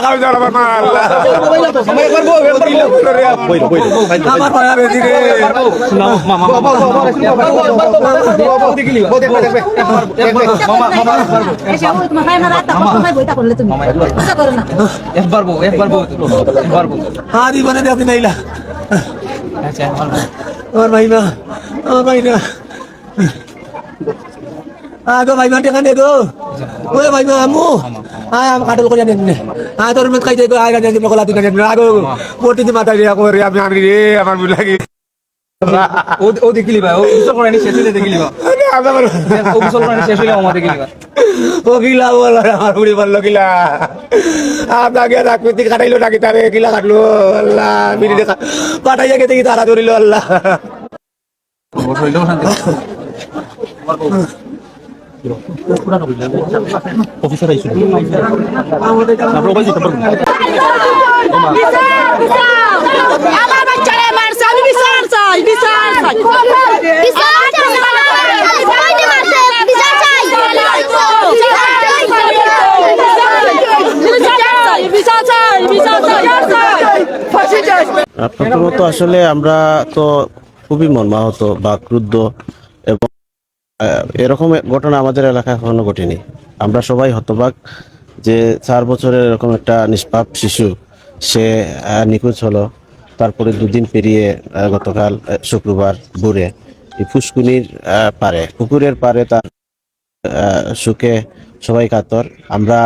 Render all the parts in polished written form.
খাওয়া যাবে না আল্লাহ আমার পায়া বেদি রে हाँ दी बने अपनी नहीं ला और भाई ना आगो भाई माटे खाने दो ओए भाई मामू हम काटल को जाने ने तो मत खाई जाए आएगा जाने को लाती करने आगो मोटी दी माता रे को रे আমি আনি রে আমার বুঝ লাগি ও দেখিলি ভাই ও গোসল করে নি শেষ হইলে দেখিলি ভাই আমার ও গোসল করে নি শেষ হইলে আমার দেখিলি ভাই ও গিলা বল আমার বুড়ি বলল গিলা আপনাকে রাখমিতি কাটাইলো নাকি তারে গিলা কাটলো আল্লাহ মিনি দেখা পাঠাইয়া গেতে কি তারা ধরিল আল্লাহ হইলো শান্তি অফিসার আইছিল আমরা বলছি তারপর আমার বাচ্চারে মারছে আমি বিচার চাই প্রথমত আসলে আমরা তো খুবই মর্মাহত বা ক্রুদ্ধ এবং এরকম ঘটনা আমাদের এলাকায় এখনো ঘটেনি। আমরা সবাই হতবাক যে 4 বছরের এরকম একটা নিষ্পাপ শিশু সে নিখোঁজ হলো। তারপরে দুদিন পেরিয়ে গতকাল শুক্রবার ভোরে এই ফুসকুনির পারে পুকুরের পারে তার সুখে সবাই কাতর। আমরা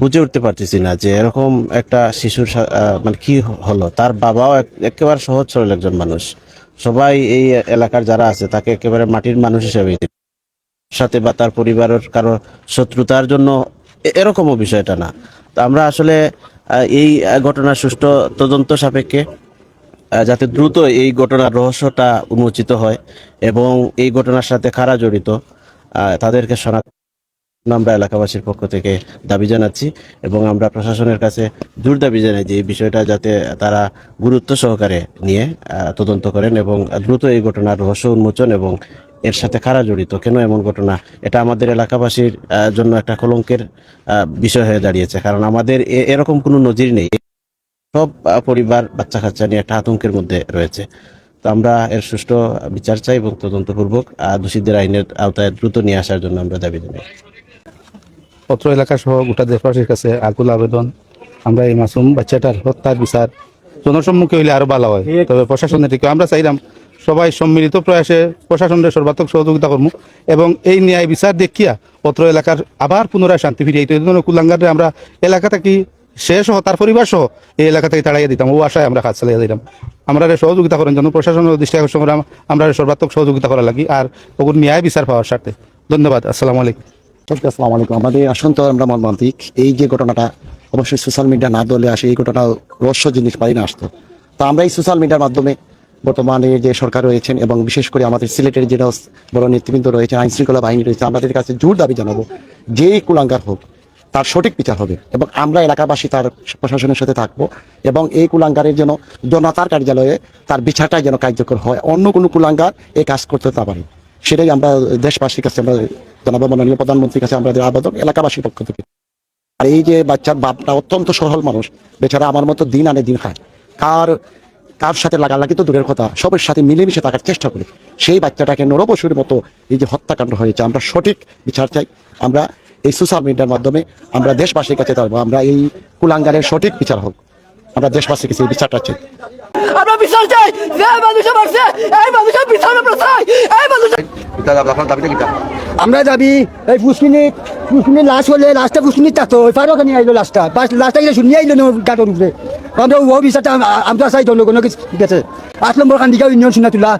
বুঝে উঠতে পারতেছি না যে এরকম একটা শিশুর মানে কি হলো। তার বাবাও একেবারে সহজ সরল একজন মানুষ, সবাই এই এলাকার যারা আছে তাকে একেবারে মাটির মানুষ হিসেবে সাথে বা তার পরিবারের কারো শত্রুতার জন্য এরকমও বিষয়টা না। তো আমরা আসলে এই ঘটনার সুষ্ঠু তদন্ত সাপেক্ষে যাতে দ্রুত এই ঘটনার রহস্যটা উন্মোচিত হয় এবং এই ঘটনার সাথে কারা জড়িত তাদেরকে শনাক্ত আমরা এলাকাবাসীর পক্ষ থেকে দাবি জানাচ্ছি এবং আমরা প্রশাসনের কাছে জোর দাবি জানাই যে এই বিষয়টা যাতে তারা গুরুত্ব সহকারে নিয়ে তদন্ত করেন এবং দ্রুত এই ঘটনার রহস্য উন্মোচন এবং এর সাথে কারা জড়িত, কেন এমন ঘটনা, এটা আমাদের এলাকাবাসীর জন্য একটা কলঙ্কের বিষয় হয়ে দাঁড়িয়েছে। কারণ আমাদের এরকম কোনো নজির নেই। সব পরিবার বাচ্চা কাচ্চা নিয়ে একটা আতঙ্কের মধ্যে রয়েছে। তো আমরা এর সুষ্ঠু বিচার চাই এবং তদন্তপূর্বক দোষীদের আইনের আওতায় দ্রুত নিয়ে আসার জন্য আমরা দাবি জানাই। অত্র এলাকা সহ গোটা দেশবাসীর কাছে আকুল আবেদন, আমরা এই মাসুম বাচ্চাটার হত্যার বিচার জনসম্মুখে হইলে আরো ভালো হয়। তবে প্রশাসনের দিকে আমরা চাইলাম সবাই সম্মিলিত প্রয়াসে প্রশাসনের সর্বাত্মক সহযোগিতা করবো এবং এই ন্যায় বিচার দেখিয়া অত্র এলাকার আবার পুনরায় শান্তি ফিরিয়ে এই ধরনের কুলাঙ্গারে আমরা এলাকা থেকে সে সহ তার পরিবার সহ এই এলাকা থেকে তাড়াইয়া দিতাম। ও আশায় আমরা কাজ চালিয়ে দিতাম। আমরা সহযোগিতা করার জন্য প্রশাসনের দৃষ্টি আকর্ষণ করে আমরা সর্বাত্মক সহযোগিতা করা লাগি আর ওগুলো ন্যায় বিচার পাওয়ার স্বার্থে। ধন্যবাদ। আসসালামু আলাইকুম। আসসালামু আলাইকুম। আমাদের আসন্ত আমরা মর্মান্তিক এই যে ঘটনাটা অবশ্যই সোশ্যাল মিডিয়া না দলে আসে এই ঘটনা রহস্য জিনিস পারি না আসতো। তো আমরা এই সোশ্যাল মিডিয়ার মাধ্যমে বর্তমানে যে সরকার রয়েছেন এবং বিশেষ করে আমাদের সিলেটের যে বড় নেতৃবৃন্দ রয়েছে, আইন শৃঙ্খলা বাহিনী রয়েছে, আমাদের কাছে জোর দাবি জানাবো যেই কুলাঙ্গার হোক তার সঠিক বিচার হবে এবং আমরা এলাকাবাসী তার প্রশাসনের সাথে থাকবো এবং এই কুলাঙ্গারের যেন জনতার কার্যালয়ে তার বিচারটাই যেন কার্যকর হয়, অন্য কোনো কুলাঙ্গার এই কাজ করতে না পারে। সেটাই আমরা দেশবাসীর কাছে আমরা জানাবো, মাননীয় প্রধানমন্ত্রীর কাছে আমাদের আবেদন এলাকাবাসীর পক্ষ থেকে। আর এই যে বাচ্চার বাপটা অত্যন্ত সরল মানুষ, বেচারা আমার মতো দিন আনে দিন খায়, কার সাথে লাগালাগি তো দূরের কথা, সবের সাথে মিলেমিশে থাকার চেষ্টা করি। সেই বাচ্চাটাকে নরপশুর মতো এই যে হত্যাকাণ্ড হয়েছে, আমরা সঠিক বিচার চাই। আমরা এই সোশ্যাল মিডিয়ার মাধ্যমে আমরা দেশবাসীর কাছে থাকবো, আমরা এই কুলাঙ্গারের সঠিক বিচার হোক, আমরা দেশবাসীর কাছে এই বিচারটা চাই। আমরা বিচার চাই, যে মানুষে মারছে এই মানুষের বিচার আমরা চাই। এই মানুষের আমরা যাবি এই পুষ্কিনি লাশ হলে লাশটা পুষ্কিনি থাকতো ওই ফারোকে নিয়ে আইলো লাশটা গেলে শুনিয়ে আইলো গাটোর উপরে। আমরা ও বিচারটা আমরা চাই জনগণের গেছে 8 নম্বর কান্দিকা ইউনিয়ন শুনা তুলা